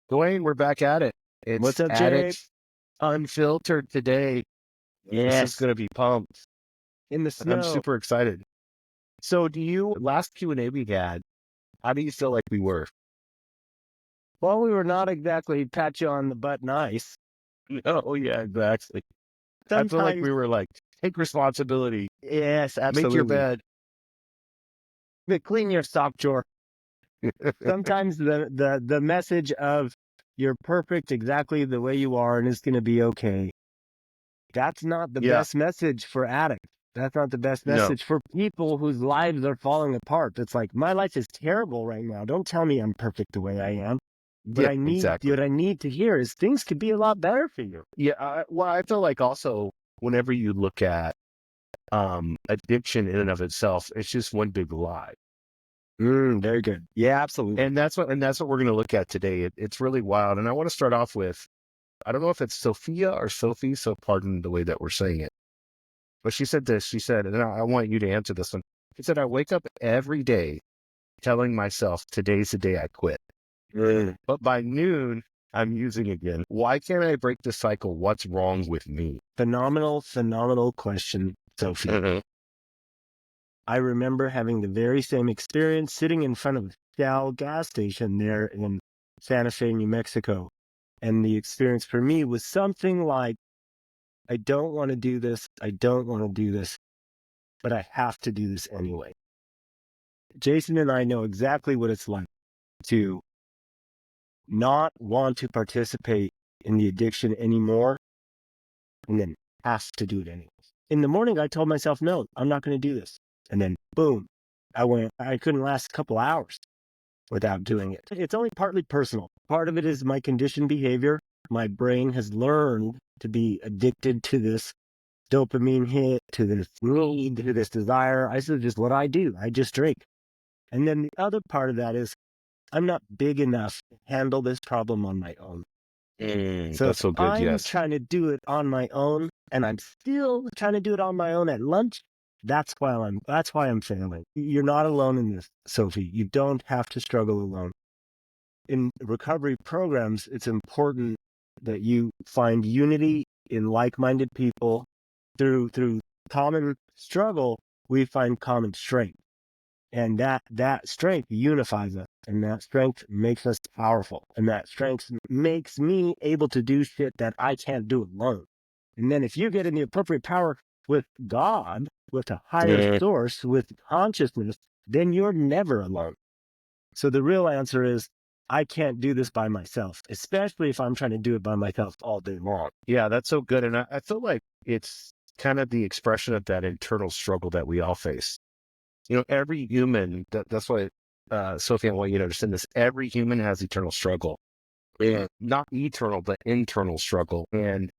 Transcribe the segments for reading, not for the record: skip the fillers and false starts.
Duane, we're back at it. What's It's up, Jay? Addict Unfiltered today. This is Yes, going to be pumped. in the I'm snow. super excited. So last Q&A we had, how do you feel like we were? Well, we were not exactly pat you on the butt nice. Oh, yeah, exactly. I feel like Sometimes, we were like, take responsibility, yes, make your absolutely. bed. But clean your sock drawer. Sometimes the message of you're perfect exactly the way you are and it's going to be okay. That's not the Yeah, best message for addicts. That's not the best no. message for people whose lives are falling apart. It's like, my life is terrible right now. Don't tell me I'm perfect the way I am. Yeah, exactly. What I need to hear is things could be a lot better for you. Yeah, well, I feel like also whenever you look at addiction in and of itself, it's just one big lie. Very good. Yeah, absolutely. And that's what we're going to look at today. It's really wild. And I want to start off with, I don't know if it's Sophia or Sophie, so pardon the way that we're saying it. But she said this, she said, and I want you to answer this one. She said, I wake up every day telling myself today's the day I quit. But by noon, I'm using again. Why can't I break the cycle? What's wrong with me? Phenomenal question, Sophie. Mhm. I remember having the very same experience sitting in front of a Shell gas station there in Santa Fe, New Mexico. And the experience for me was something like, I don't want to do this. I don't want to do this, but I have to do this anyway. Jason and I know exactly what it's like to not want to participate in the addiction anymore and then have to do it anyway. In the morning, I told myself, no, I'm not going to do this. And then boom, I couldn't last a couple hours without doing it. It's only partly personal. Part of it is my conditioned behavior. My brain has learned to be addicted to this dopamine hit, to this need, to this desire. This is just what I do. I just drink. And then the other part of that is I'm not big enough to handle this problem on my own. So if That's so good. I'm Yes. trying to do it on my own and I'm still trying to do it on my own at lunch, that's why I'm failing. You're not alone in this, Sophie. You don't have to struggle alone. In recovery programs, it's important that you find unity in like-minded people. Through common struggle, we find common strength. And that strength unifies us, and that strength makes us powerful, and that strength makes me able to do shit that I can't do alone. And then if you get in the appropriate power with God, with a higher source, with consciousness, then you're never alone. So the real answer is, I can't do this by myself, especially if I'm trying to do it by myself all day long. Yeah, that's so good. And I feel like it's kind of the expression of that internal struggle that we all face. Every human, that's why, Sophie, I want you to understand this. Every human has eternal struggle. Yeah. Not eternal, but internal struggle. And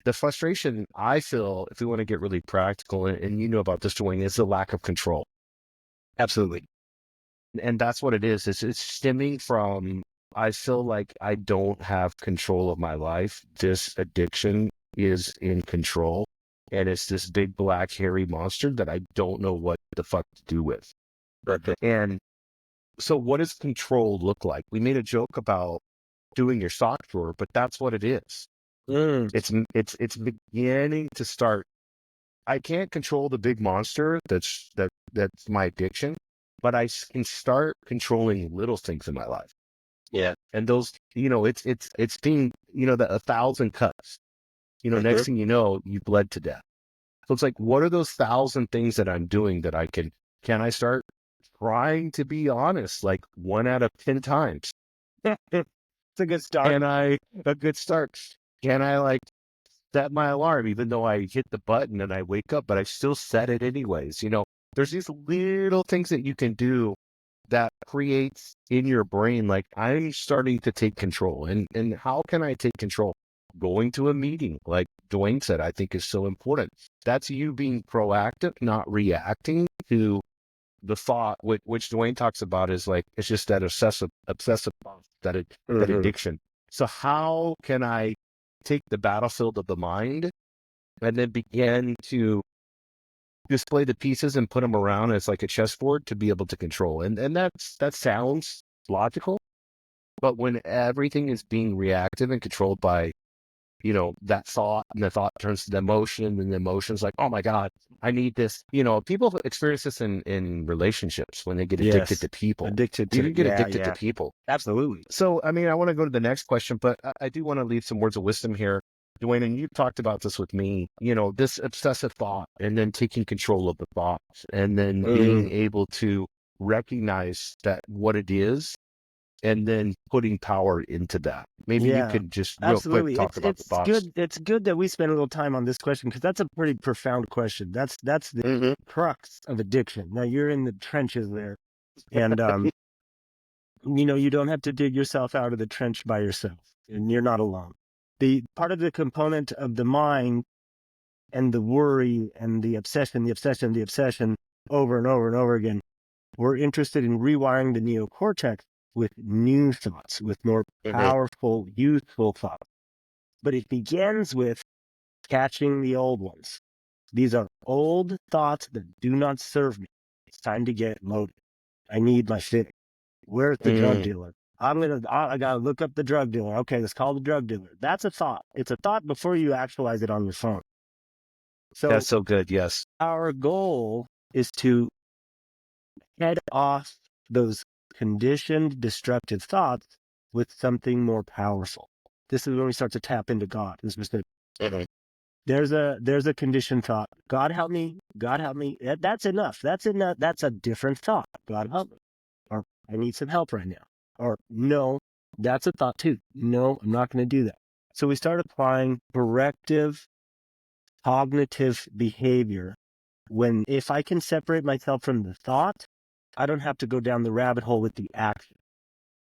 the frustration I feel, if we want to get really practical, and you know about this, Dwayne, is the lack of control. Absolutely. And that's what it is. It's stemming from, I feel like I don't have control of my life. This addiction is in control. And it's this big black hairy monster that I don't know what the fuck to do with. And so what does control look like? We made a joke about doing your sock drawer, but that's what it is. It's beginning to start. I can't control the big monster that's my addiction, but I can start controlling little things in my life. Yeah. And those, it's being, the 1,000 cuts, next thing you know, you bled to death. So it's like, what are those 1,000 things that I'm doing that can I start trying to be honest, like 1 out of 10 times? It's a good start. A good start. Can I like set my alarm, even though I hit the button and I wake up, but I still set it anyways? There's these little things that you can do that creates in your brain, like, I'm starting to take control. And how can I take control? Going to a meeting, like Duane said, I think is so important. That's you being proactive, not reacting to the thought, which Duane talks about is like, it's just that obsessive, that addiction. So how can I take the battlefield of the mind and then begin to display the pieces and put them around as like a chessboard to be able to control? And that sounds logical, But when everything is being reactive and controlled by, that thought, and the thought turns to the emotion, and the emotion's like, oh my God, I need this. People experience this in relationships when they get addicted Yes. to people. Addicted You to, can get yeah, addicted to yeah. people. Absolutely. So, I mean, I want to go to the next question, but I do want to leave some words of wisdom here. Duane, and you talked about this with me, this obsessive thought, and then taking control of the thoughts, and then being able to recognize that what it is, and then putting power into that. Maybe you Yeah, could just real quick absolutely. talk about the thoughts. It's good that we spend a little time on this question because that's a pretty profound question. That's the Mm-hmm. crux of addiction. Now you're in the trenches there, and you don't have to dig yourself out of the trench by yourself, and you're not alone. The part of the component of the mind and the worry and the obsession over and over and over again, we're interested in rewiring the neocortex with new thoughts, with more powerful, useful thoughts. But it begins with catching the old ones. These are old thoughts that do not serve me. It's time to get loaded. I need my fix. Where's the drug dealer? I gotta look up the drug dealer. Okay, let's call the drug dealer. That's a thought. It's a thought before you actualize it on your phone. So That's so good. Yes. our goal is to head off those conditioned, destructive thoughts with something more powerful. This is when we start to tap into God. This is there's a conditioned thought. God help me. God help me. That's enough. That's enough. That's a different thought. God help me. Or I need some help right now. Or no, that's a thought too. No, I'm not going to do that. So we start applying corrective cognitive behavior when if I can separate myself from the thought, I don't have to go down the rabbit hole with the action.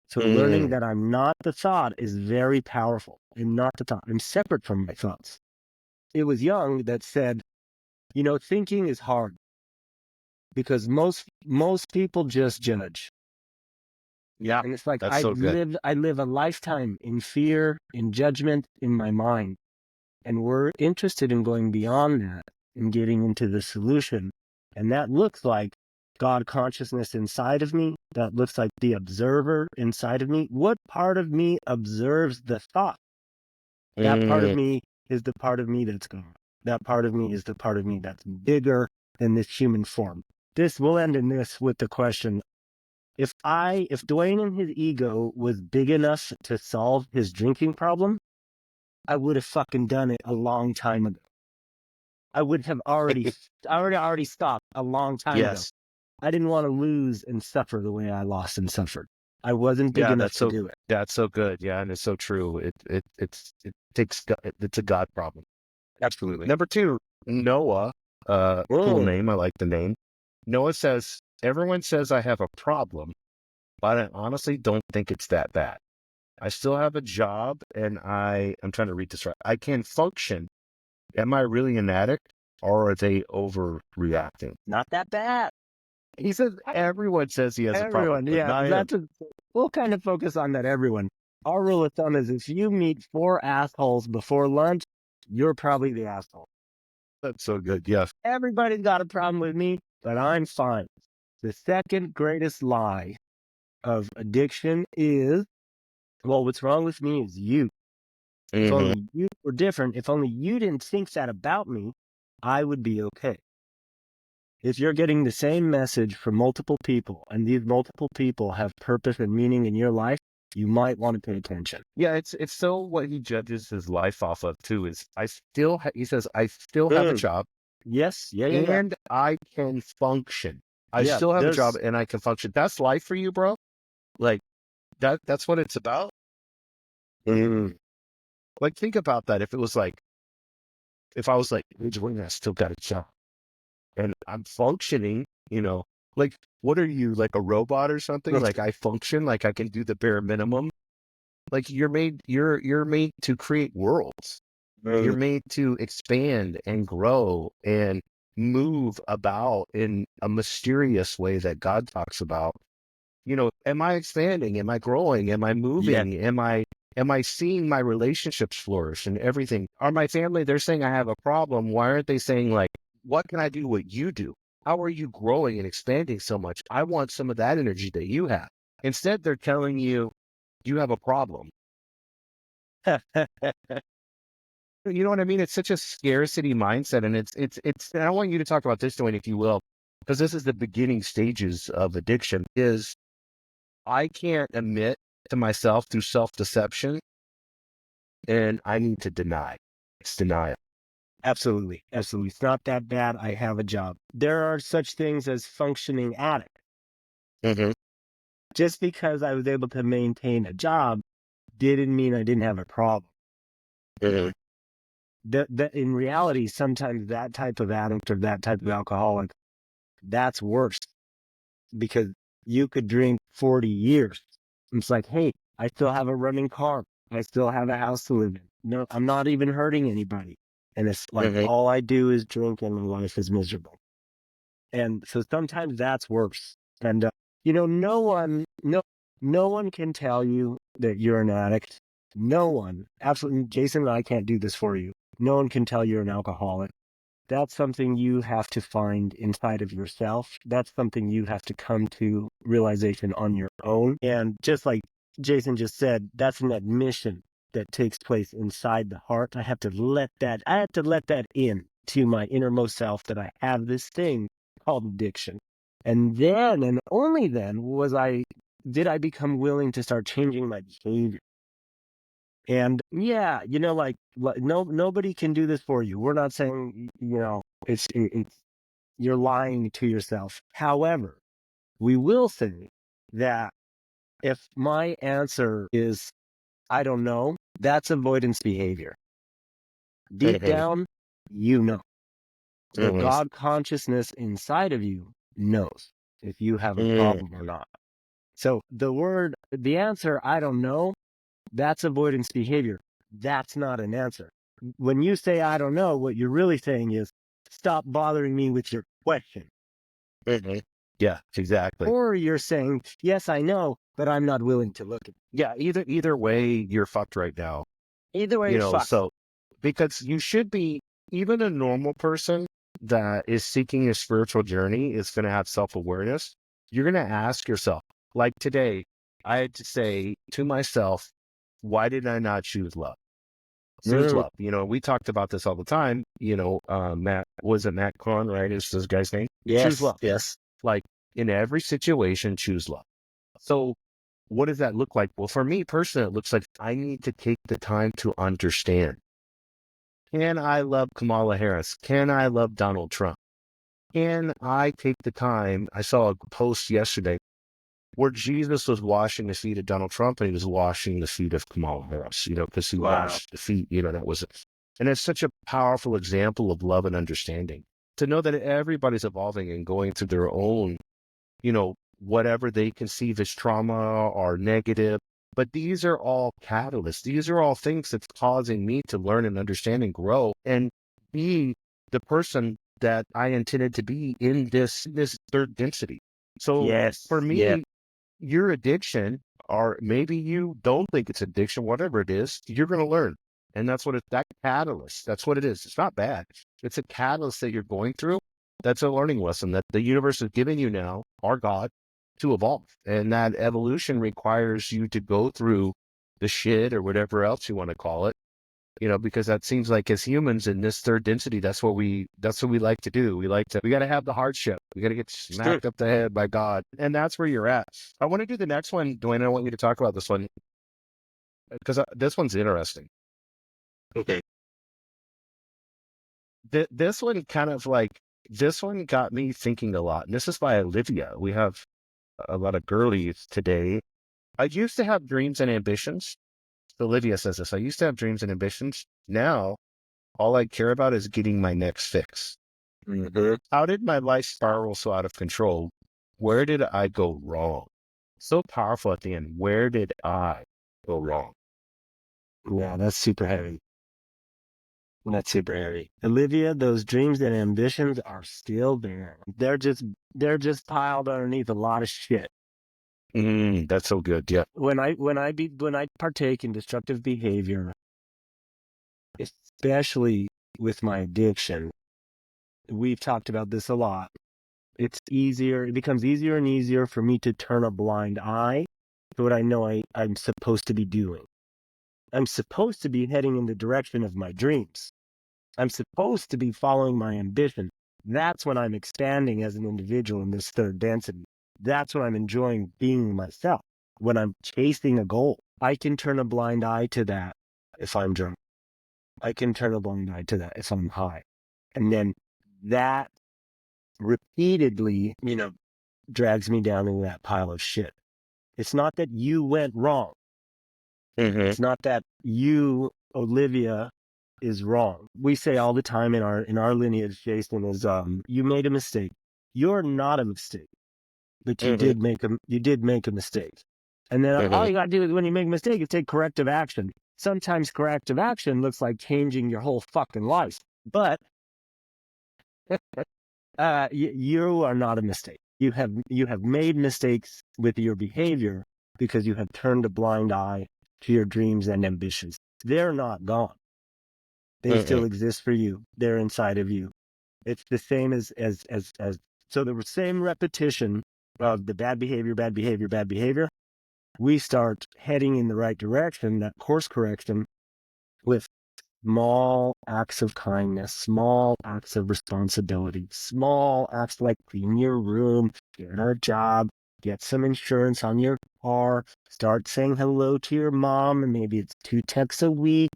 So learning that I'm not the thought is very powerful. I'm not the thought. I'm separate from my thoughts. It was Jung that said, thinking is hard because most people just judge. Yeah. And it's like That's so good. I live a lifetime in fear, in judgment, in my mind. And we're interested in going beyond that and getting into the solution. And that looks like God consciousness inside of me. That looks like the observer inside of me. What part of me observes the thought? That part of me is the part of me that's gone. That part of me is the part of me that's bigger than this human form. We'll end in this with the question. If Duane and his ego was big enough to solve his drinking problem, I would have fucking done it a long time ago. I would have already stopped a long time ago. Yes. I didn't want to lose and suffer the way I lost and suffered. I wasn't big Yeah. enough to do it. That's so good. Yeah. And it's so true. It's a God problem. Absolutely. Number 2, Noah, cool name. I like the name. Noah says, everyone says I have a problem, but I honestly don't think it's that bad. I still have a job and I'm trying to read this right. I can function. Am I really an addict or are they overreacting? Not that bad. He says everyone says he has a problem, Everyone, but yeah. not him. We'll kind of focus on that, everyone. Our rule of thumb is if you meet 4 assholes before lunch, you're probably the asshole. That's so good. Yes. Everybody's got a problem with me, but I'm fine. The second greatest lie of addiction is, well, what's wrong with me is you. If only you were different, if only you didn't think that about me, I would be okay. If you're getting the same message from multiple people and these multiple people have purpose and meaning in your life, you might want to pay attention. Yeah, it's so what he judges his life off of too is he says I still have a job. Yes, yeah. And I can function. I still have a job and I can function. That's life for you, bro. Like that's what it's about. Like think about that. If I was like, "Hey, Jordan, I still got a job and I'm functioning, like what are you, like a robot or something? Like I function, like I can do the bare minimum. Like you're made to create worlds. You're made to expand and grow and move about in a mysterious way that God talks about. Am I expanding? Am I growing? Am I moving? Am I seeing my relationships flourish and everything? Are my family, they're saying I have a problem. Why aren't they saying like, what can I do what you do? How are you growing and expanding so much? I want some of that energy that you have. Instead, they're telling you, you have a problem. You know what I mean? It's such a scarcity mindset, and it's. And I want you to talk about this, Dwayne, if you will, because this is the beginning stages of addiction. Is I can't admit to myself through self-deception, and I need to deny. It's denial. Absolutely. Absolutely. It's not that bad. I have a job. There are such things as functioning addict. Mm-hmm. Just because I was able to maintain a job didn't mean I didn't have a problem. Mm-hmm. In reality, sometimes that type of addict or that type of alcoholic, that's worse because you could drink 40 years. It's like, hey, I still have a running car. I still have a house to live in. No, I'm not even hurting anybody. And it's like, Mm-hmm. all I do is drink and my life is miserable. And so sometimes that's worse. And, no one can tell you that you're an addict. No one, absolutely, Jason and I can't do this for you. No one can tell you're an alcoholic. That's something you have to find inside of yourself. That's something you have to come to realization on your own. And just like Jason just said, that's an admission that takes place inside the heart. I have to let that in to my innermost self that I have this thing called addiction. And then, and only then, did I become willing to start changing my behavior. And yeah, nobody can do this for you. We're not saying, it's you're lying to yourself. However, we will say that if my answer is, I don't know, that's avoidance behavior. Deep Mm-hmm. down, you know. The Mm-hmm. God consciousness inside of you knows if you have a problem or not. So the answer, I don't know, that's avoidance behavior. That's not an answer. When you say, I don't know, what you're really saying is, stop bothering me with your question. Mm-hmm. Yeah, exactly. Or you're saying, yes, I know, but I'm not willing to look at it. Yeah, either way, you're fucked right now. Either way, you're fucked. So because you should be, even a normal person that is seeking a spiritual journey is going to have self-awareness. You're going to ask yourself, like today, I had to say to myself, why did I not choose love? Choose love. We talked about this all the time. Matt, was it Matt Kahn, right? Is this guy's name? Choose Yes, love. yes. Like in every situation, choose love. So what does that look like? Well, for me personally, it looks like I need to take the time to understand. Can I love Kamala Harris? Can I love Donald Trump? Can I take the time? I saw a post yesterday where Jesus was washing the feet of Donald Trump and he was washing the feet of Kamala Harris, because he washed the feet, that was it. And it's such a powerful example of love and understanding to know that everybody's evolving and going through their own, whatever they conceive as trauma or negative. But these are all catalysts. These are all things that's causing me to learn and understand and grow and be the person that I intended to be in this third density. So Yes, for yeah. me, your addiction, or maybe you don't think it's addiction, whatever it is, you're going to learn. And that's that catalyst. That's what it is. It's not bad. It's a catalyst that you're going through. That's a learning lesson that the universe is giving you now, our God, to evolve. And that evolution requires you to go through the shit or whatever else you want to call it, because that seems like as humans in this third density, that's what we like to do. We got to have the hardship. We got to get smacked up the head by God. And that's where you're at. I want to do the next one, Duane. I want you to talk about this one because this one's interesting. Okay. This one this one got me thinking a lot. And this is by Olivia. We have a lot of girlies today. I used to have dreams and ambitions. Olivia says this. I used to have dreams and ambitions. Now, all I care about is getting my next fix. Mm-hmm. How did my life spiral so out of control? Where did I go wrong? So powerful at the end. Where did I go wrong? Yeah, that's super heavy. That's super heavy. Olivia, those dreams and ambitions are still there. They're just piled underneath a lot of shit. That's so good. Yeah. When I partake in destructive behavior, especially with my addiction, we've talked about this a lot. It becomes easier and easier for me to turn a blind eye to what I know I'm supposed to be doing. I'm supposed to be heading in the direction of my dreams. I'm supposed to be following my ambition. That's when I'm expanding as an individual in this third density. That's when I'm enjoying being myself. When I'm chasing a goal, I can turn a blind eye to that if I'm drunk. I can turn a blind eye to that if I'm high. And then that repeatedly, drags me down into that pile of shit. It's not that you went wrong. Mm-hmm. It's not that you, Olivia, is wrong. We say all the time in our lineage, Jason, is you made a mistake. You're not a mistake, but you did make a mistake. And then all you gotta do is when you make a mistake is take corrective action. Sometimes corrective action looks like changing your whole fucking life. But you are not a mistake. You have made mistakes with your behavior because you have turned a blind eye to your dreams and ambitions. They're not gone. They still exist for you. They're inside of you. It's the same as so the same repetition of the bad behavior, bad behavior, bad behavior. We start heading in the right direction, that course correction, with small acts of kindness, small acts of responsibility, small acts like clean your room, get a job, get some insurance on your car, start saying hello to your mom, and maybe it's 2 texts a week.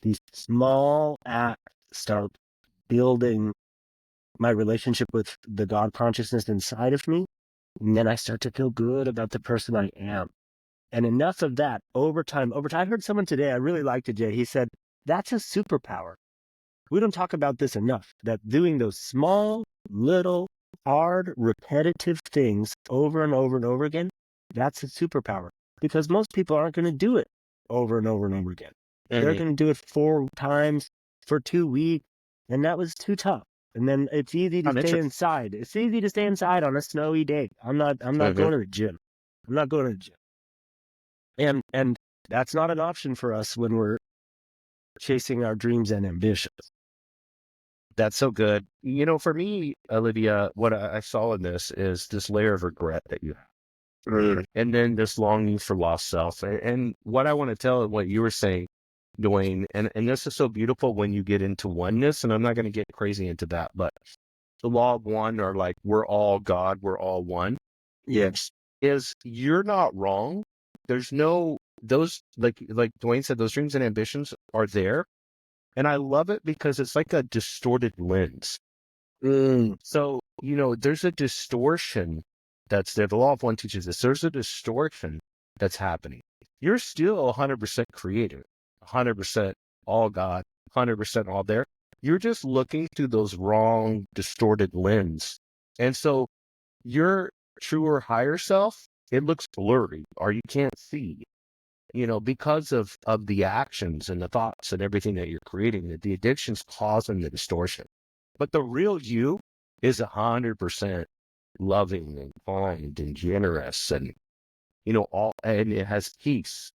These small acts start building my relationship with the God consciousness inside of me. And then I start to feel good about the person I am. And enough of that over time. I heard someone today, I really liked it, Jay. He said, that's a superpower. We don't talk about this enough, that doing those small, little, hard, repetitive things over and over and over again, that's a superpower. Because most people aren't going to do it over and over and over again. They're going to do it 4 times for 2 weeks, and that was too tough. And then it's easy to stay inside. It's easy to stay inside on a snowy day. I'm not going to the gym. I'm not going to the gym. And that's not an option for us when we're chasing our dreams and ambitions. That's so good. For me, Olivia, what I saw in this is this layer of regret that you have. And then this longing for lost self. And what I want to tell, what you were saying, Duane, and this is so beautiful when you get into oneness, and I'm not going to get crazy into that, but the law of one, or like, we're all God, we're all one. Yes. Is you're not wrong. There's no, those, like Duane said, those dreams and ambitions are there. And I love it because it's like a distorted lens. So, there's a distortion that's there. The law of one teaches this. There's a distortion that's happening. You're still 100% creative, 100% all God, 100% all there. You're just looking through those wrong, distorted lens. And so your truer higher self, it looks blurry, or you can't see, because of the actions and the thoughts and everything that you're creating, that the addiction's causing the distortion. But the real you is 100% loving and kind and generous, and and it has peace,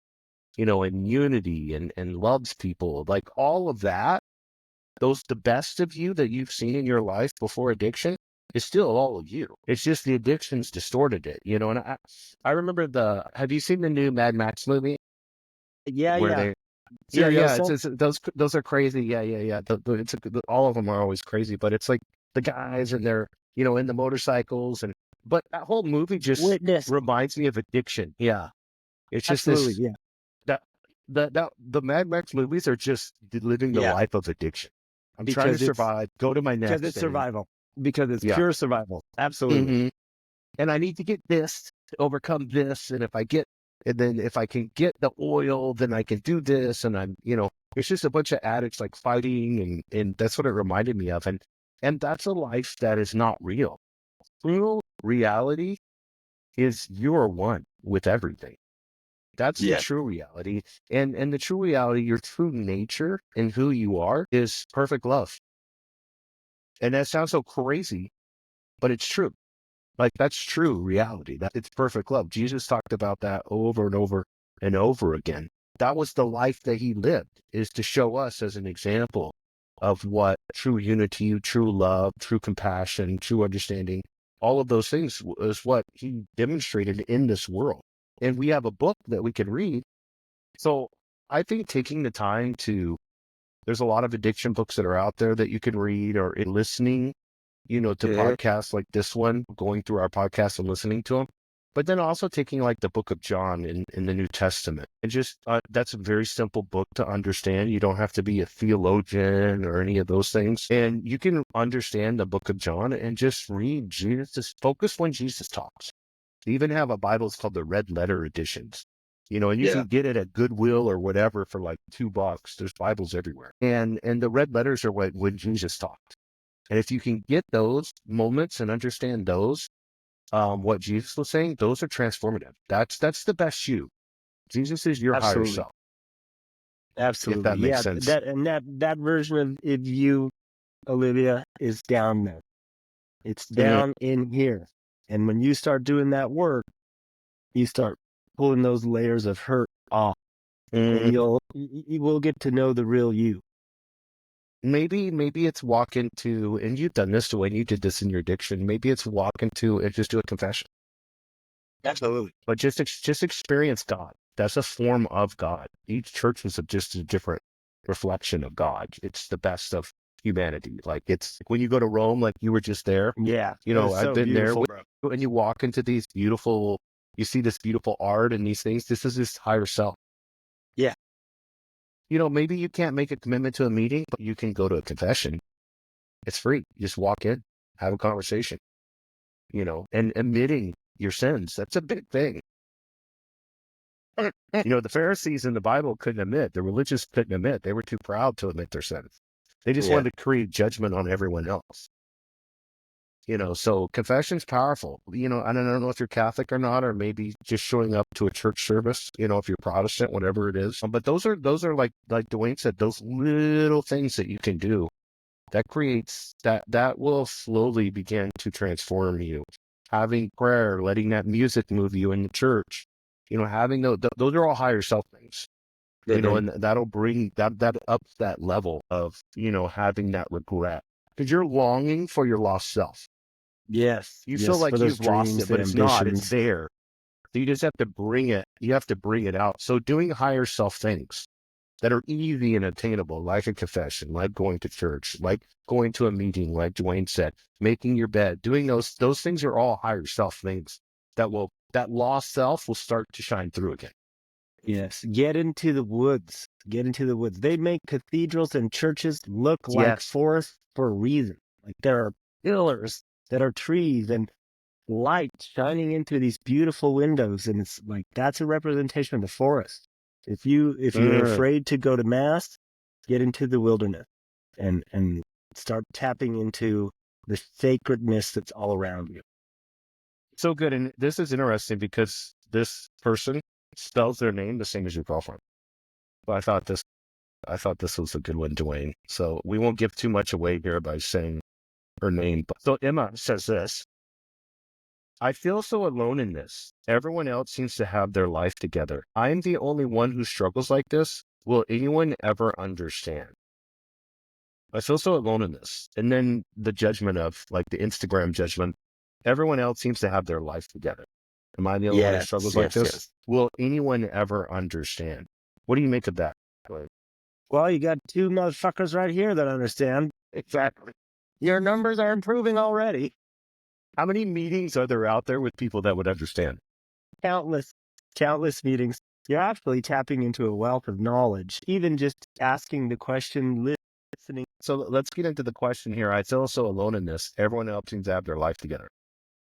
and unity, and loves people, like all of that. The best of you that you've seen in your life before addiction is still all of you. It's just the addiction's distorted it, and I remember have you seen the new Mad Max movie? Yeah, Where yeah. they Yeah, Serioso? those are crazy. Yeah. All of them are always crazy, but it's like the guys and they're, in the motorcycles, but that whole movie just Witness. reminds me of addiction. Yeah. It's just Absolutely, this, yeah. the Mad Max movies are just living the Yeah. life of addiction. I'm trying to Because survive, go to my because next, it's and survival. Because it's yeah. pure survival. Absolutely. hmm And I need to get this to overcome this. And then if I can get the oil, then I can do this. And it's just a bunch of addicts like fighting. And that's what it reminded me of. And that's a life that is not real. Real reality is you're one with everything. That's the Yeah. true reality. And the true reality, your true nature and who you are, is perfect love. And that sounds so crazy, but it's true. Like, that's true reality. That it's perfect love. Jesus talked about that over and over and over again. That was the life that he lived, is to show us as an example of what true unity, true love, true compassion, true understanding, all of those things is what he demonstrated in this world. and we have a book that we can read. So I think taking the time there's a lot of addiction books that are out there that you can read, or in listening, to podcasts like this one, going through our podcast and listening to them. But then also taking like the book of John in the New Testament, and just that's a very simple book to understand. You don't have to be a theologian or any of those things, and you can understand the book of John and just read Jesus. Focus when Jesus talks. They even have a Bible. It's called the Red Letter Editions. And you can get it at Goodwill or whatever for like $2. There's Bibles everywhere, and the red letters are when Jesus talked. And if you can get those moments and understand those, what Jesus was saying, those are transformative. That's the best you. Jesus is your higher Absolutely. self. If Absolutely. that makes Yeah. sense. That version of you, Olivia, is down there. It's down in here. And when you start doing that work, you start pulling those layers of hurt off, and you will get to know the real you. Maybe it's walk into, and you've done this when you did this in your addiction. Maybe it's walk into and just do a confession. Absolutely. But just experience God. That's a form of God. Each church is just a different reflection of God. It's the best of humanity. Like, it's when you go to Rome, like you were just there. Yeah. I've been there, bro. and you walk into you see this beautiful art and these things. This is his higher self. Yeah. Maybe you can't make a commitment to a meeting, but you can go to a confession. It's free. You just walk in, have a conversation, and admitting your sins. That's a big thing. The Pharisees in the Bible couldn't admit. The religious couldn't admit. They were too proud to admit their sins. They just wanted to create judgment on everyone else. So confession's powerful. I don't know if you're Catholic or not, or maybe just showing up to a church service, if you're Protestant, whatever it is. But those are like Duane said, those little things that you can do that creates that will slowly begin to transform you. Having prayer, letting that music move you in the church, having those are all higher self things, and that'll bring that up that level of, having that regret, because you're longing for your lost self. Yes. You feel like you've lost it, but it's not. It's there. So you just have to bring it. You have to bring it out. So doing higher self things that are easy and attainable, like a confession, like going to church, like going to a meeting, like Duane said, making your bed, doing those things are all higher self things that lost self will start to shine through again. Yes. Get into the woods. Get into the woods. They make cathedrals and churches look like forests for a reason. Like there are pillars that are trees and light shining into these beautiful windows, and it's like that's a representation of the forest. If you're afraid to go to mass, get into the wilderness and start tapping into the sacredness that's all around you. So good. And this is interesting because this person spells their name the same as your girlfriend. But I thought this was a good one, Duane. So we won't give too much away here by saying her name. So Emma says this: I feel so alone in this. Everyone else seems to have their life together. I'm the only one who struggles like this. Will anyone ever understand? I feel so alone in this. And then the judgment of, like, the Instagram judgment. Everyone else seems to have their life together. Am I the only one who struggles like this? Yes. Will anyone ever understand? What do you make of that? Well, you got two motherfuckers right here that understand. Exactly. Your numbers are improving already. How many meetings are there out there with people that would understand? Countless meetings. You're actually tapping into a wealth of knowledge, even just asking the question, listening. So let's get into the question here. I feel so alone in this. Everyone else seems to have their life together.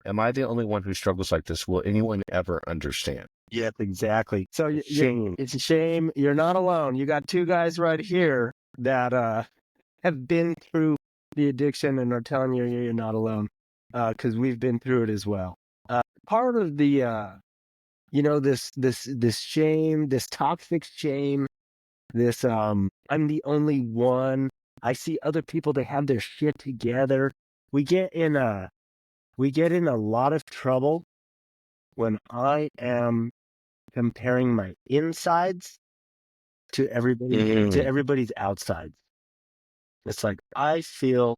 Am I the only one who struggles like this? Will anyone ever understand? Yes, exactly. So Shame. it's a shame. You're not alone. You got two guys right here that have been through the addiction and are telling you you're not alone, because we've been through it as well. Part of the this shame, this toxic shame, this I'm the only one. I see other people that have their shit together. We get in a lot of trouble when I am comparing my insides to everybody's outsides. It's like I feel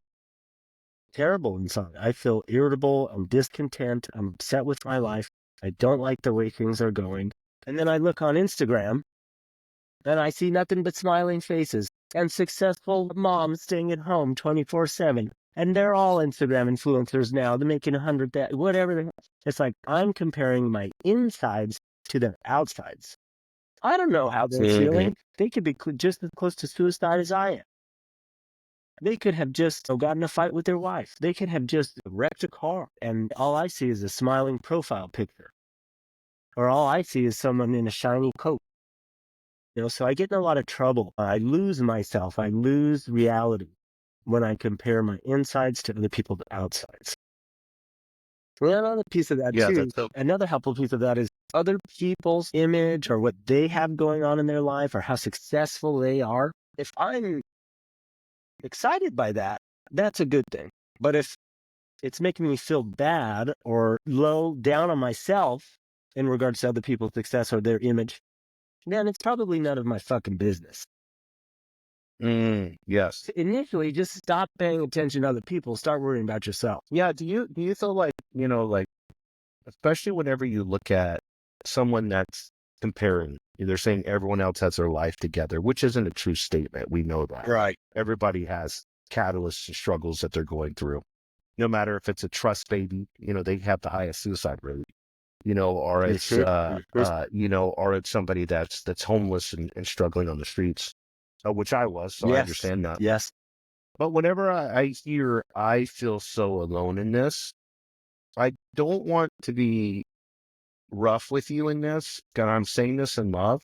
terrible inside. I feel irritable. I'm discontent. I'm upset with my life. I don't like the way things are going. And then I look on Instagram and I see nothing but smiling faces and successful moms staying at home 24/7. And they're all Instagram influencers now. They're making 100, whatever. It's like I'm comparing my insides to their outsides. I don't know how they're feeling. They could be just as close to suicide as I am. They could have just gotten in a fight with their wife. They could have just wrecked a car. And all I see is a smiling profile picture. Or all I see is someone in a shiny coat. So I get in a lot of trouble. I lose myself. I lose reality when I compare my insides to other people's outsides. And another piece of that too, another helpful piece of that is other people's image or what they have going on in their life or how successful they are. If I'm excited by that, that's a good thing. But if it's making me feel bad or low down on myself in regards to other people's success or their image, then it's probably none of my fucking business. Yes. Initially, just stop paying attention to other people. Start worrying about yourself. Yeah. Do you feel like, especially whenever you look at someone that's comparing, they're saying everyone else has their life together, which isn't a true statement. We know that. Right. Everybody has catalysts and struggles that they're going through. No matter if it's a trust baby, they have the highest suicide rate, or it's, or it's somebody that's homeless and struggling on the streets, which I was, so I understand that. Yes. But whenever I hear, I feel so alone in this, I don't want to be rough with you in this, and I'm saying this in love.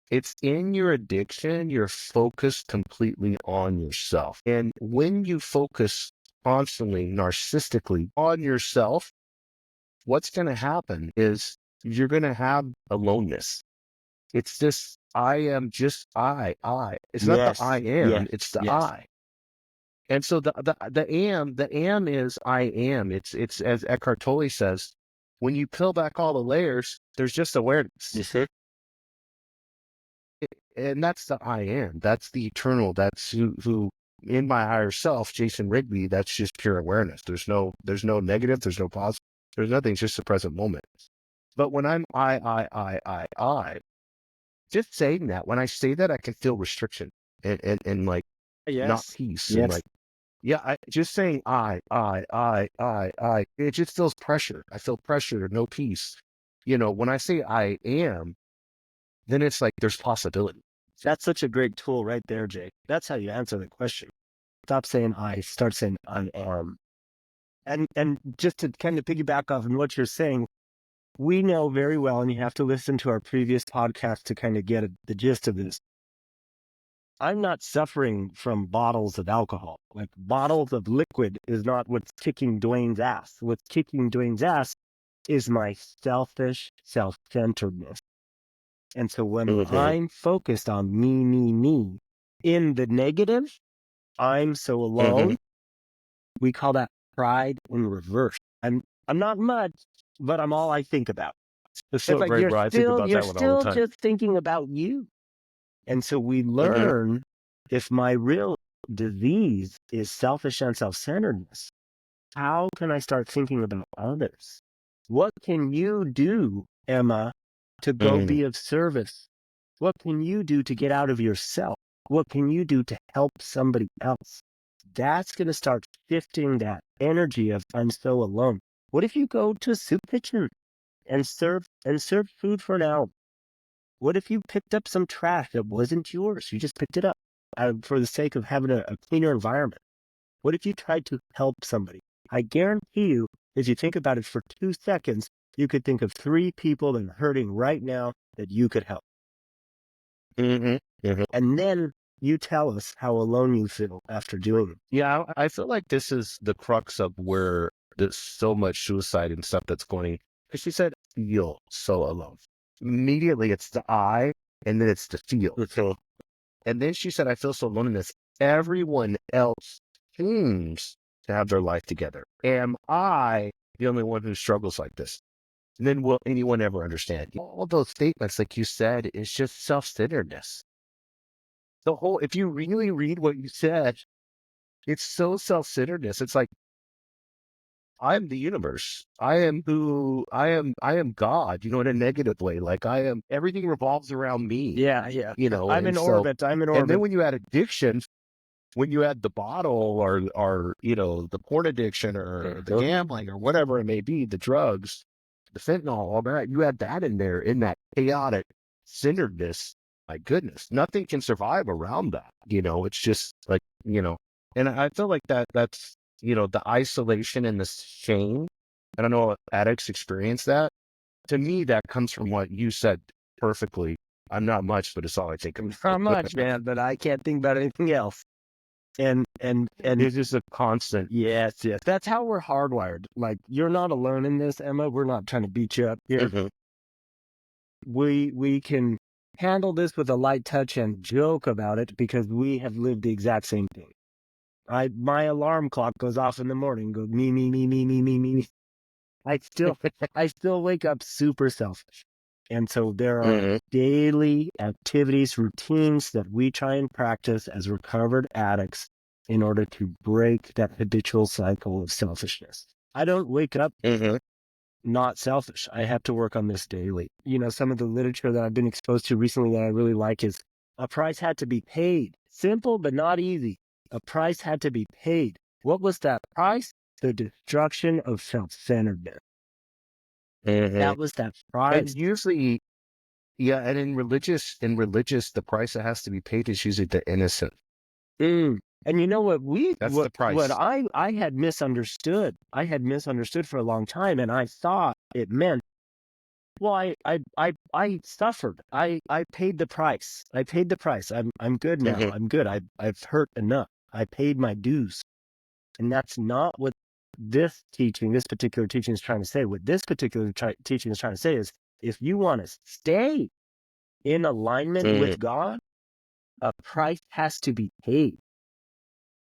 It's in your addiction, you're focused completely on yourself. And when you focus constantly, narcissistically on yourself, what's going to happen is you're going to have aloneness. It's this, I am just I. It's not the I am, it's the I. And so the am is I am. It's as Eckhart Tolle says, when you peel back all the layers, there's just awareness. And that's the I am. That's the eternal. That's who in my higher self, Jason Rigby, that's just pure awareness. There's no negative, there's no positive, there's nothing, it's just the present moment. But when I'm I, just saying that, when I say that, I can feel restriction and like not peace. And like, just saying I, it just feels pressure. I feel pressure, no peace. When I say I am, then it's like there's possibility. That's such a great tool right there, Jake. That's how you answer the question. Stop saying I, start saying I am. And just to kind of piggyback off on what you're saying, we know very well, and you have to listen to our previous podcast to kind of get the gist of this. I'm not suffering from bottles of alcohol. Like bottles of liquid is not what's kicking Duane's ass. What's kicking Duane's ass is my selfish self-centeredness. And so when I'm focused on me, in the negative, I'm so alone. We call that pride in reverse. I'm not much, but I'm all I think about. It's so great, bro. I think about that one all the time. Just thinking about you. And so we learn if my real disease is selfish and self-centeredness, how can I start thinking about others? What can you do, Emma, to go be of service? What can you do to get out of yourself? What can you do to help somebody else? That's going to start shifting that energy of I'm so alone. What if you go to a soup kitchen and serve food for an hour? What if you picked up some trash that wasn't yours? You just picked it up for the sake of having a cleaner environment. What if you tried to help somebody? I guarantee you, if you think about it for 2 seconds, you could think of 3 people that are hurting right now that you could help. And then you tell us how alone you feel after doing it. Yeah, I feel like this is the crux of where there's so much suicide and stuff that's going. Because she said, feel so alone. Immediately it's the I, and then it's the feel. And then she said, I feel so alone in this. Everyone else seems to have their life together. Am I the only one who struggles like this? And then will anyone ever understand? All those statements, like you said, is just self-centeredness. If you really read what you said, it's so self-centeredness. It's like, I'm the universe. I am who I am God, in a negative way. Like everything revolves around me, Yeah. I'm and in so, orbit. I'm in and then orbit. when you add addiction, when you add the bottle or the porn addiction or the gambling or whatever it may be, the drugs, the fentanyl, all that, you add that in there in that chaotic centeredness. My goodness, nothing can survive around that. It's just like, and I feel like that's, the isolation and the shame. I don't know if addicts experience that. To me, that comes from what you said perfectly. I'm not much, but it's all I think of. Not much, man, but I can't think about anything else. And It's just a constant. yes. That's how we're hardwired. Like, you're not alone in this, Emma. We're not trying to beat you up here. Mhm. We can handle this with a light touch and joke about it because we have lived the exact same thing. My alarm clock goes off in the morning, goes me, me, me, me, me, me, me. I still wake up super selfish. And so there are Mhm. daily activities, routines that we try and practice as recovered addicts in order to break that habitual cycle of selfishness. I don't wake up Mhm. not selfish. I have to work on this daily. Some of the literature that I've been exposed to recently that I really like is a price had to be paid. Simple, but not easy. A price had to be paid. What was that price? The destruction of self-centeredness. Mhm. That was that And price. usually, yeah, and in religious, the price that has to be paid is usually the innocent. Mm. And you know what That's the what price. I had misunderstood. I had misunderstood for a long time, and I thought it meant, well, I suffered. I paid the price. I paid the price. I'm good now. Mhm. I'm good. I've hurt enough. I paid my dues. And that's not what this particular teaching is trying to say. What this particular teaching is trying to say is, if you want to stay in alignment Mhm. with God, a price has to be paid.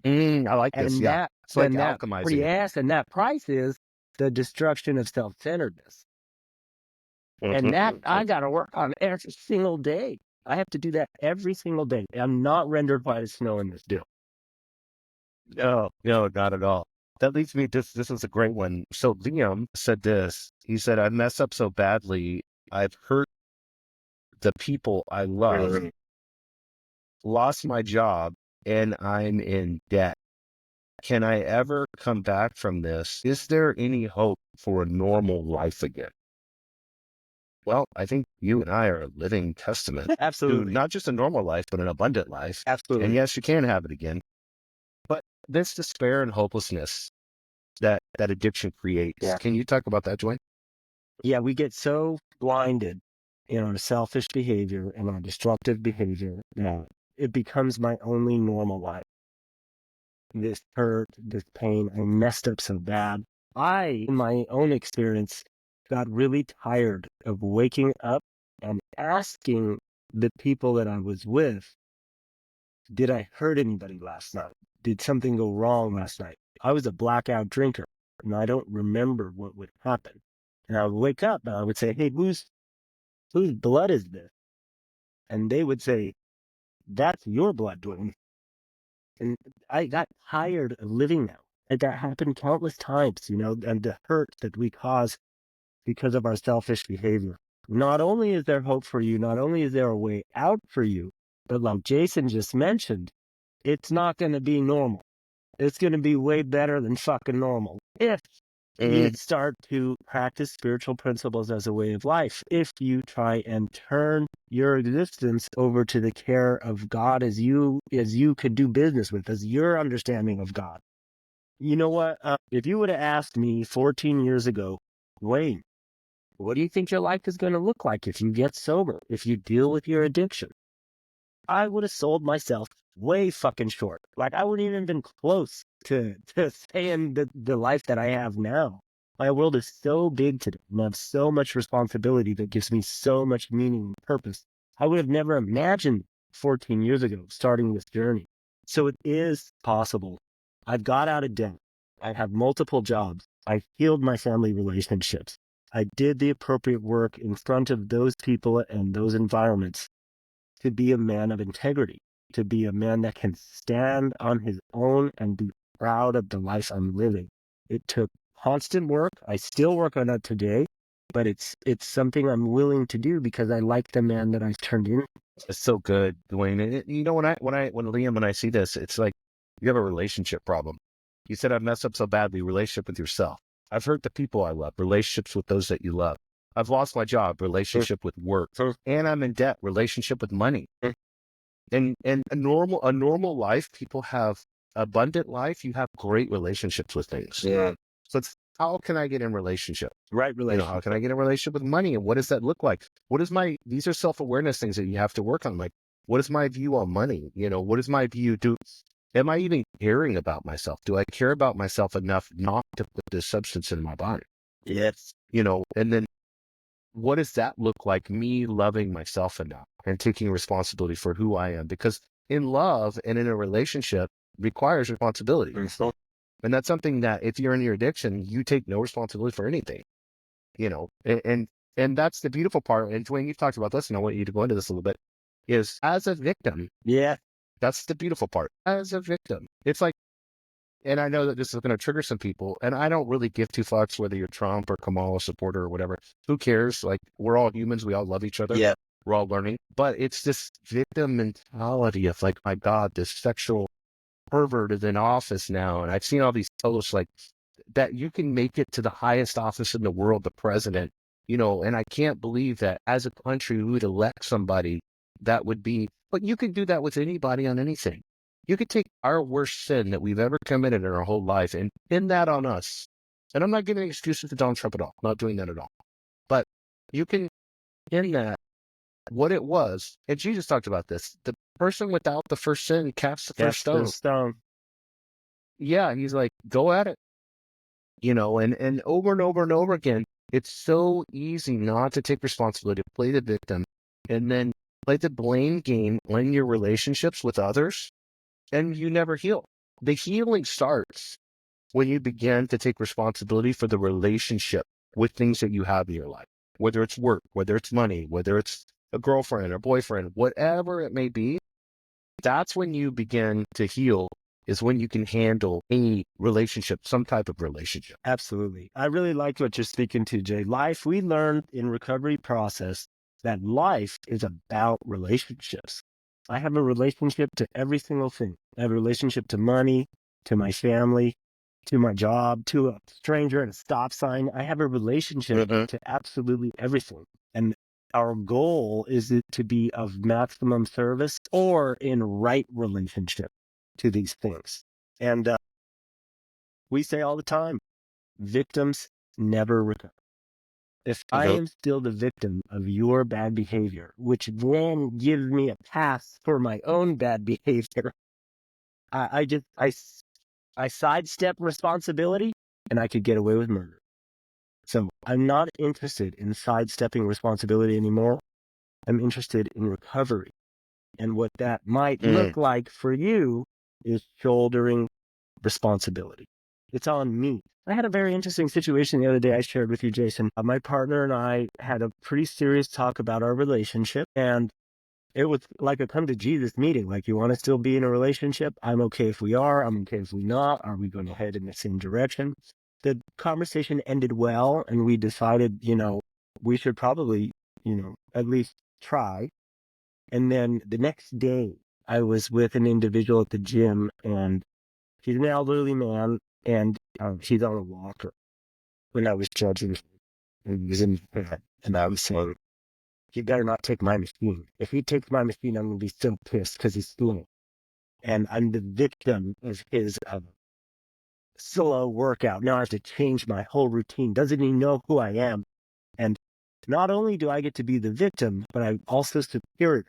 I like this. And Yeah, that, it's like and that, alchemizing it. yes, and that price is the destruction of self-centeredness. And that Mhm. I got to work on every single day. I have to do that every single day. I'm not rendered white as snow in this deal. No, no, not at all. That leads me. This is a great one. So Liam said this. He said, "I mess up so badly. I've hurt the people I love, lost my job, and I'm in debt. Can I ever come back from this? Is there any hope for a normal life again?" Well, I think you and I are a living testament to Absolutely. not just a normal life, but an abundant life. And Absolutely. yes, you can have it again. But this despair and hopelessness that addiction creates. Yeah. Can you talk about that, Dwayne? Yeah, we get so blinded in our selfish behavior and our destructive behavior that it becomes my only normal life. This hurt, this pain, I messed up so bad. In my own experience, got really tired of waking up and asking the people that I was with, did I hurt anybody last night? Did something go wrong last night? I was a blackout drinker, and I don't remember what would happen. And I would wake up and I would say, hey, whose blood is this? And they would say, that's your blood, Dwayne. And I got tired of living now. And that happened countless times, and the hurt that we cause because of our selfish behavior. Not only is there hope for you, not only is there a way out for you, but like Jason just mentioned, it's not going to be normal. It's going to be way better than fucking normal if you Mm, start to practice spiritual principles as a way of life. If you try and turn your existence over to the care of God as you could do business with, as your understanding of God. You know what? If you would have asked me 14 years ago, Wayne, what do you think your life is going to look like if you get sober, if you deal with your addiction? I would have sold myself way fucking short. Like, I wouldn't even been close to saying the life that I have now. My world is so big today, and I have so much responsibility that gives me so much meaning and purpose. I would have never imagined 14 years ago starting this journey. So it is possible. I've got out of debt. I have multiple jobs. I healed my family relationships. I did the appropriate work in front of those people and those environments to be a man of integrity, to be a man that can stand on his own and be proud of the life I'm living. It took constant work. I still work on it today, but it's something I'm willing to do because I like the man that I've turned into. It's so good, Duane. You know, when Liam and I see this, it's like you have a relationship problem. You said I messed up so badly, relationship with yourself. I've hurt the people I love, relationships with those that you love. I've lost my job, relationship with work, and I'm in debt, relationship with money. And a normal life, people have abundant life. You have great relationships with things. Yeah. So it's how can I get in relationship? Right You know, relationship. how can I get in a relationship with money? And what does that look like? These are self-awareness things that you have to work on. Like, what is my view on money? You know, what is my view? Am I even caring about myself? Do I care about myself enough not to put this substance in my body? Yes. You know, and then what does that look like? Me loving myself enough and taking responsibility for who I am, because in love and in a relationship requires responsibility. And that's something that if you're in your addiction, you take no responsibility for anything, you know, and that's the beautiful part. And Duane, you've talked about this, and I want you to go into this a little bit, is as a victim. Yeah. That's the beautiful part. As a victim, it's like, and I know that this is going to trigger some people, and I don't really give two fucks whether you're Trump or Kamala supporter or whatever. Who cares? Like, we're all humans. We all love each other. Yeah. We're all learning. But it's this victim mentality of like, my God, this sexual pervert is in office now. And I've seen all these posts like that you can make it to the highest office in the world, the president, you know, and I can't believe that as a country, we would elect somebody that would be, but you can do that with anybody on anything. You could take our worst sin that we've ever committed in our whole life and pin that on us. And I'm not giving excuses to Donald Trump at all. I'm not doing that at all. But you can pin that what it was. And Jesus talked about this. The person without the first sin casts the first stone. Yeah, he's like, go at it. You know, and over and over and over again, it's so easy not to take responsibility, to play the victim, and then play the blame game in your relationships with others, and you never heal. The healing starts when you begin to take responsibility for the relationship with things that you have in your life, whether it's work, whether it's money, whether it's a girlfriend or boyfriend, whatever it may be. That's when you begin to heal, is when you can handle a relationship, some type of relationship. Absolutely. I really like what you're speaking to, Jay. We learned in recovery process that life is about relationships. I have a relationship to every single thing. I have a relationship to money, to my family, to my job, to a stranger at a stop sign. I have a relationship to absolutely everything. And our goal is it to be of maximum service or in right relationship to these things. And we say all the time, victims never recover. If I am still the victim of your bad behavior, which then gives me a pass for my own bad behavior, I sidestep responsibility and I could get away with murder. So I'm not interested in sidestepping responsibility anymore. I'm interested in recovery. And what that might look like for you is shouldering responsibility. It's on me. I had a very interesting situation the other day I shared with you, Jason. My partner and I had a pretty serious talk about our relationship, and it was like a come to Jesus meeting. Like, you want to still be in a relationship? I'm okay if we are. I'm okay if we're not. Are we going to head in the same direction? The conversation ended well, and we decided, we should probably, at least try. And then the next day, I was with an individual at the gym, and he's an elderly man, and he's on a walker. When I was judging, he was in bed, and I was saying, he better not take my machine. If he takes my machine, I'm going to be so pissed because he's slow. And I'm the victim of his slow workout. Now I have to change my whole routine. Doesn't he know who I am? And not only do I get to be the victim, but I'm also superior.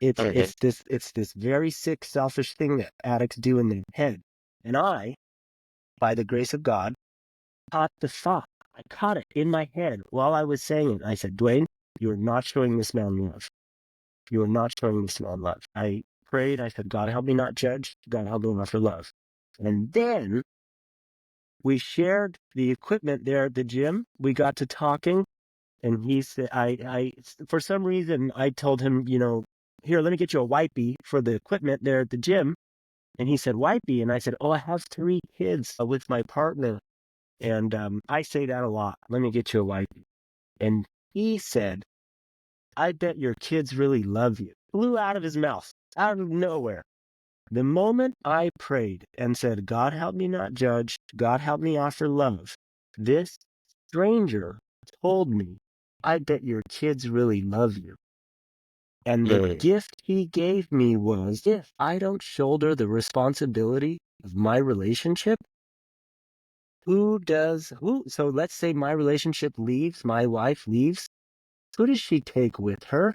It's this very sick, selfish thing that addicts do in their head. And I, by the grace of God, caught the thought. I caught it in my head while I was saying it. I said, Duane, you are not showing this man love. You are not showing this man love. I prayed. I said, God, help me not judge. God, help me offer love. And then we shared the equipment there at the gym. We got to talking, and he said, for some reason, I told him, here, let me get you a wipey for the equipment there at the gym. And he said, wipey. And I said, I have 3 kids with my partner. And I say that a lot. Let me get you a wife. And he said, I bet your kids really love you. Flew out of his mouth, out of nowhere. The moment I prayed and said, God help me not judge, God help me offer love, this stranger told me, I bet your kids really love you. And the gift he gave me was, if I don't shoulder the responsibility of my relationship, who does? So let's say my relationship leaves, my wife leaves. Who does she take with her?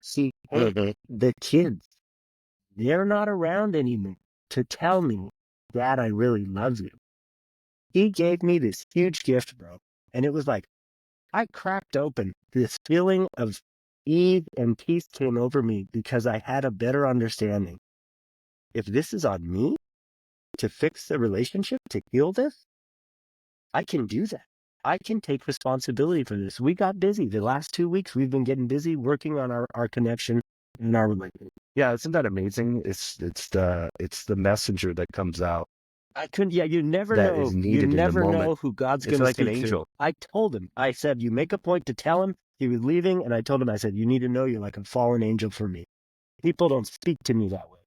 See, the kids. They're not around anymore to tell me, Dad, I really love you. He gave me this huge gift, bro. And it was like, I cracked open. This feeling of ease and peace came over me because I had a better understanding. If this is on me to fix the relationship, to heal this, I can do that. I can take responsibility for this. We got busy. The last 2 weeks, we've been getting busy working on our connection and our relationship. Yeah, isn't that amazing? It's the messenger that comes out You never that is know. You needed in the never moment. know who God's It's going to like an speak to. angel. I told him, I said, you make a point to tell him he was leaving. And I told him, I said, you need to know you're like a fallen angel for me. People don't speak to me that way.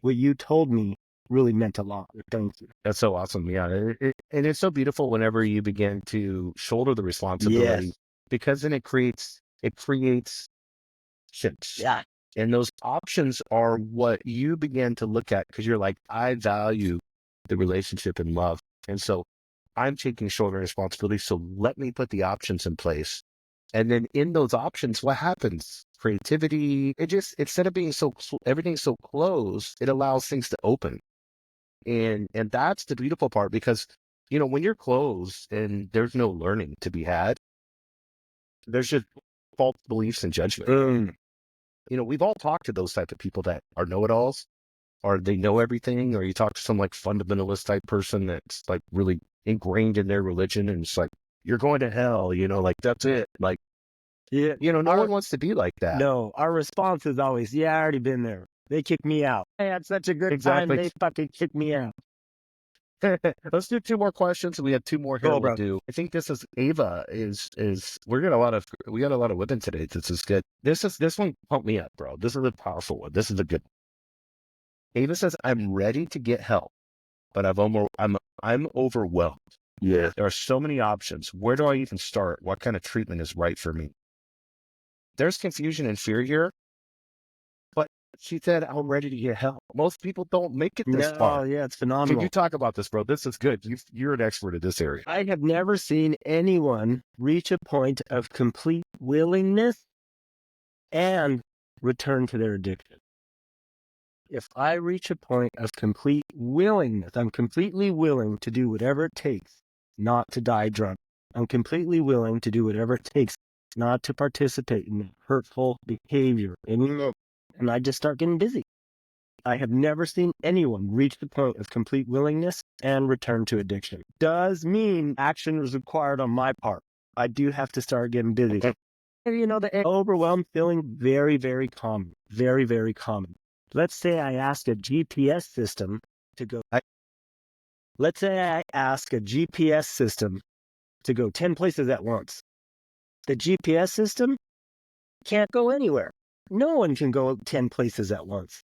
What you told me really meant a lot. Thank you. That's so awesome. Yeah. And it's so beautiful whenever you begin to shoulder the responsibility, Yes. because then it creates options. Yeah. And those options are what you begin to look at, because you're like, I value the relationship and love. And so I'm taking shoulder responsibility. So let me put the options in place. And then in those options, what happens? Creativity. It just, instead of being everything's so closed, it allows things to open. And that's the beautiful part, because, when you're closed and there's no learning to be had, there's just false beliefs and judgment. We've all talked to those type of people that are know-it-alls, or they know everything, or you talk to some like fundamentalist type person that's like really ingrained in their religion, and it's like, you're going to hell, like that's it. Like, Yeah. no one wants to be like that. No, our response is always, yeah, I already been there. They kicked me out. I had such a good time. Exactly. They fucking kicked me out. Let's do 2 more questions. We have 2 more here. Go, We'll bro. do. I think this is Ava. We got a lot of women today. This is good. This one pumped me up, bro. This is a powerful one. This is a good one. Ava says, I'm ready to get help, but I'm overwhelmed. Yeah. There are so many options. Where do I even start? What kind of treatment is right for me? There's confusion and fear here, but she said, I'm ready to get help. Most people don't make it this far. Yeah, it's Can phenomenal. you talk about this, bro? This is good. You're an expert in this area. I have never seen anyone reach a point of complete willingness and return to their addiction. If I reach a point of complete willingness, I'm completely willing to do whatever it takes not to die drunk. I'm completely willing to do whatever it takes not to participate in hurtful behavior anymore. And I just start getting busy. I have never seen anyone reach the point of complete willingness and return to addiction. Does mean action is required on my part. I do have to start getting busy. The overwhelmed feeling, very, very common. Very, very common. Let's say I ask a GPS system to go. Let's say I ask a GPS system to go 10 places at once. The GPS system can't go anywhere. No one can go 10 places at once.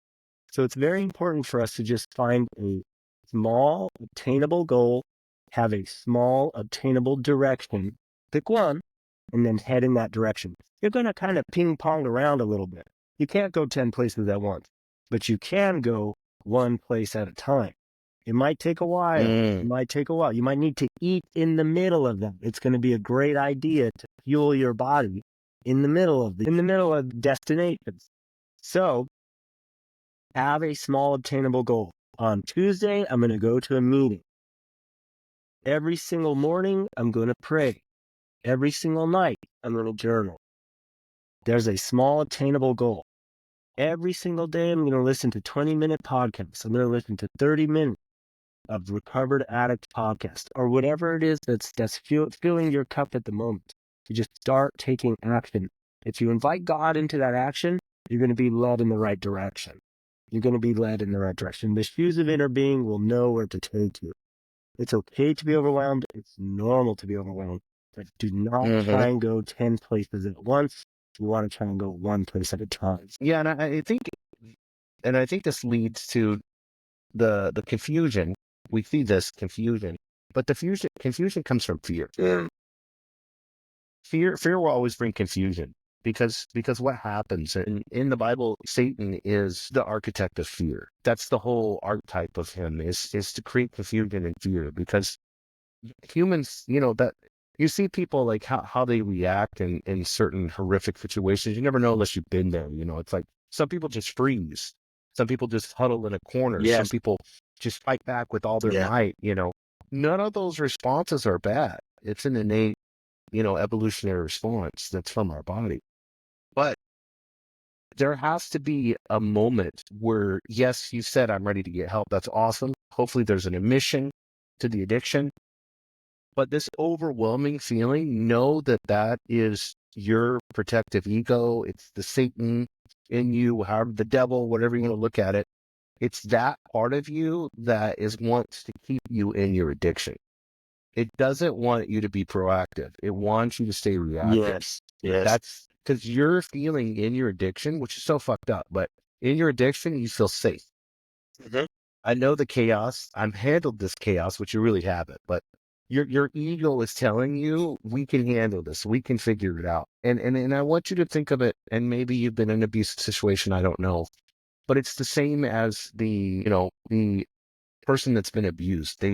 So it's very important for us to just find a small, obtainable goal, have a small, obtainable direction, pick one, and then head in that direction. You're going to kind of ping pong around a little bit. You can't go 10 places at once, but you can go one place at a time. It might take a while. It might take a while. You might need to eat in the middle of them. It's going to be a great idea to fuel your body in the middle of destinations. So have a small obtainable goal. On Tuesday, I'm going to go to a meeting. Every single morning, I'm going to pray. Every single night, I'm going to journal. There's a small obtainable goal. Every single day, I'm going to listen to 20-minute podcasts. I'm going to listen to 30 minutes of Recovered Addict podcast, or whatever it is that's filling your cup at the moment. You just start taking action. If you invite God into that action, you're going to be led in the right direction. You're going to be led in the right direction. The shoes of inner being will know where to take you. It's okay to be overwhelmed. It's normal to be overwhelmed. But do not try and go 10 places at once. You want to try and go one place at a time. Yeah, and I think this leads to the confusion. We see this confusion, but the confusion comes from fear. Fear will always bring confusion because what happens in the Bible, Satan is the architect of fear. That's the whole archetype of him is to create confusion and fear, because humans, that you see people like how they react in certain horrific situations. You never know unless you've been there. It's like some people just freeze. Some people just huddle in a corner. Some people just fight back with all their might. None of those responses are bad. It's an innate, evolutionary response that's from our body. But there has to be a moment where, yes, you said, I'm ready to get help. That's awesome. Hopefully there's an admission to the addiction. But this overwhelming feeling, know that is your protective ego. It's the Satan in you, however, the devil, whatever you want to look at it. It's that part of you that wants to keep you in your addiction. It doesn't want you to be proactive. It wants you to stay reactive. Yes. That's because you're feeling in your addiction, which is so fucked up, but in your addiction, you feel safe. I know the chaos. I've handled this chaos, which you really haven't, but your ego is telling you, we can handle this. We can figure it out. And I want you to think of it, and maybe you've been in an abusive situation. I don't know, but it's the same as the person that's been abused.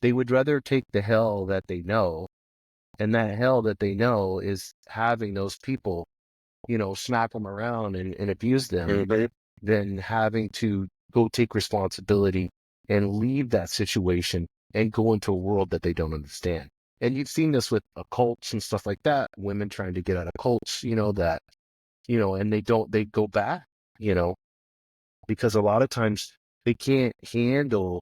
They would rather take the hell that they know, and that hell that they know is having those people, smack them around and abuse them, than having to go take responsibility and leave that situation and go into a world that they don't understand. And you've seen this with cults and stuff like that, women trying to get out of cults, and they go back, because a lot of times they can't handle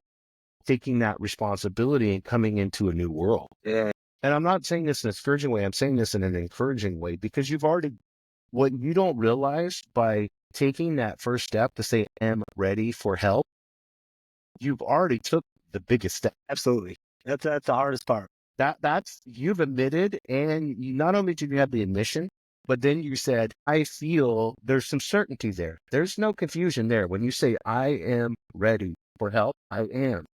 taking that responsibility and coming into a new world. And I'm not saying this in a discouraging way. I'm saying this in an encouraging way, because what you don't realize, by taking that first step to say, I'm ready for help, you've already took the biggest step. Absolutely. That's the hardest part. That's you've admitted, and not only did you have the admission, but then you said, I feel there's some certainty there. There's no confusion there. When you say, I am ready for help, I am.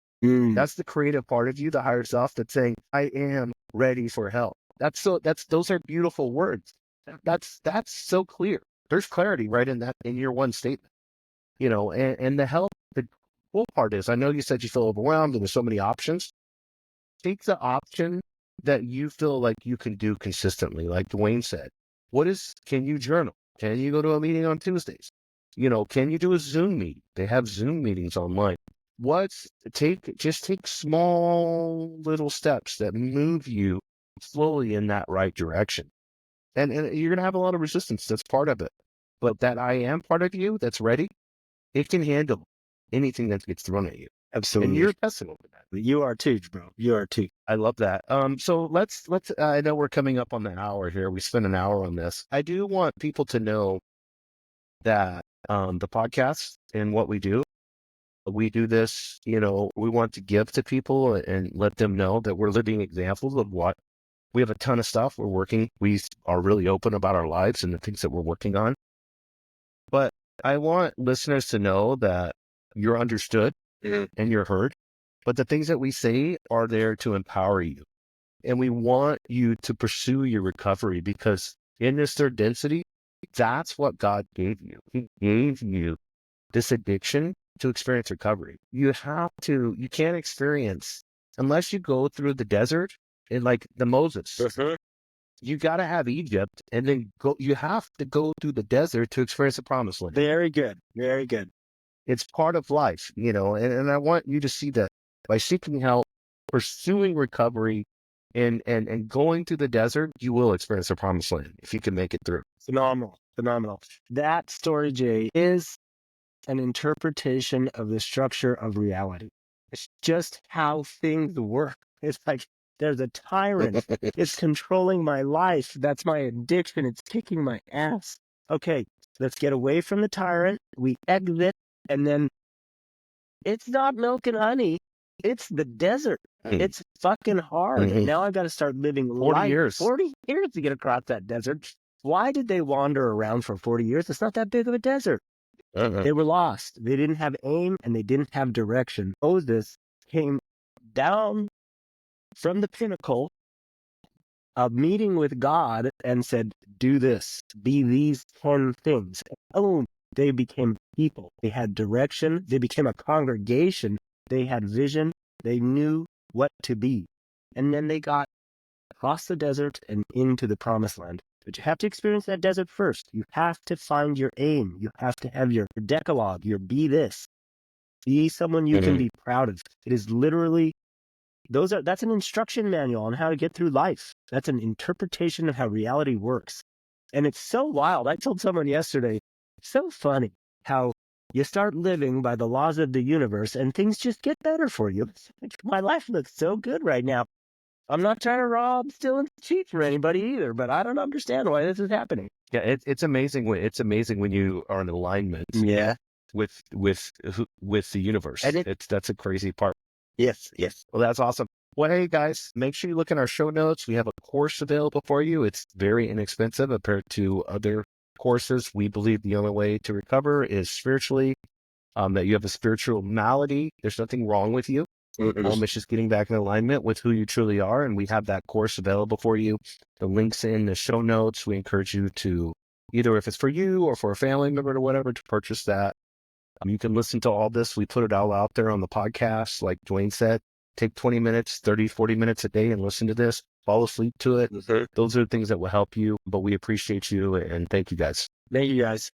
That's the creative part of you, the higher self, that's saying, I am ready for help. Those are beautiful words. That's so clear. There's clarity right in your one statement, and the help. The cool part is, I know you said you feel overwhelmed and there's so many options. Take the option that you feel like you can do consistently. Like Duane said, can you journal? Can you go to a meeting on Tuesdays? Can you do a Zoom meeting? They have Zoom meetings online. Just take small little steps that move you slowly in that right direction. And you're going to have a lot of resistance. That's part of it. But that I am part of you that's ready, it can handle anything that gets thrown at you. Absolutely. And you're a testament to that. You are too, bro. You are too. I love that. So let's, I know we're coming up on the hour here. We spent an hour on this. I do want people to know that, the podcast and what we do this, we want to give to people and let them know that we're living examples of what we have. A ton of stuff we're working. We are really open about our lives and the things that we're working on. But I want listeners to know that you're understood and you're heard. But the things that we say are there to empower you. And we want you to pursue your recovery, because in this third density, that's what God gave you. He gave you this addiction to experience recovery. You can't experience unless you go through the desert and like the Moses. You got to have Egypt, and then you have to go through the desert to experience the promised land. Very good. Very good. It's part of life, and I want you to see that by seeking help, pursuing recovery, and going through the desert, you will experience the promised land if you can make it through. Phenomenal. That story, Jay, is an interpretation of the structure of reality. It's just how things work. It's like there's a tyrant. It's controlling my life. That's my addiction. It's kicking my ass. Okay, let's get away from the tyrant. We exit, and then it's not milk and honey. It's the desert. It's fucking hard. Mhm. Now I've got to start living 40 life. years. 40 years to get across that desert. Why did they wander around for 40 years? It's not that big of a desert. They were lost. They didn't have aim and they didn't have direction. Moses came down from the pinnacle of meeting with God and said, do this, be these 10 things. Oh, they became people. They had direction. They became a congregation. They had vision. They knew what to be. And then they got across the desert and into the promised land. But you have to experience that desert first. You have to find your aim. You have to have your decalogue, your be this. Be someone you can be proud of. It is literally, that's an instruction manual on how to get through life. That's an interpretation of how reality works. And it's so wild. I told someone yesterday, it's so funny how you start living by the laws of the universe and things just get better for you. My life looks so good right now. I'm not trying to rob, steal, and cheat for anybody either, but I don't understand why this is happening. Yeah, it's amazing when you are in alignment. Yeah. With the universe. And That's a crazy part. Yes. Well, that's awesome. Well, hey guys, make sure you look in our show notes. We have a course available for you. It's very inexpensive compared to other courses. We believe the only way to recover is spiritually, that you have a spiritual malady. There's nothing wrong with you. It's just getting back in alignment with who you truly are. And we have that course available for you. The link's in the show notes. We encourage you to, either if it's for you or for a family member or whatever, to purchase that. You can listen to all this. We put it all out there on the podcast. Like Duane said, take 20 minutes, 30, 40 minutes a day and listen to this. Fall asleep to it. Those are the things that will help you. But we appreciate you and thank you guys. Thank you guys.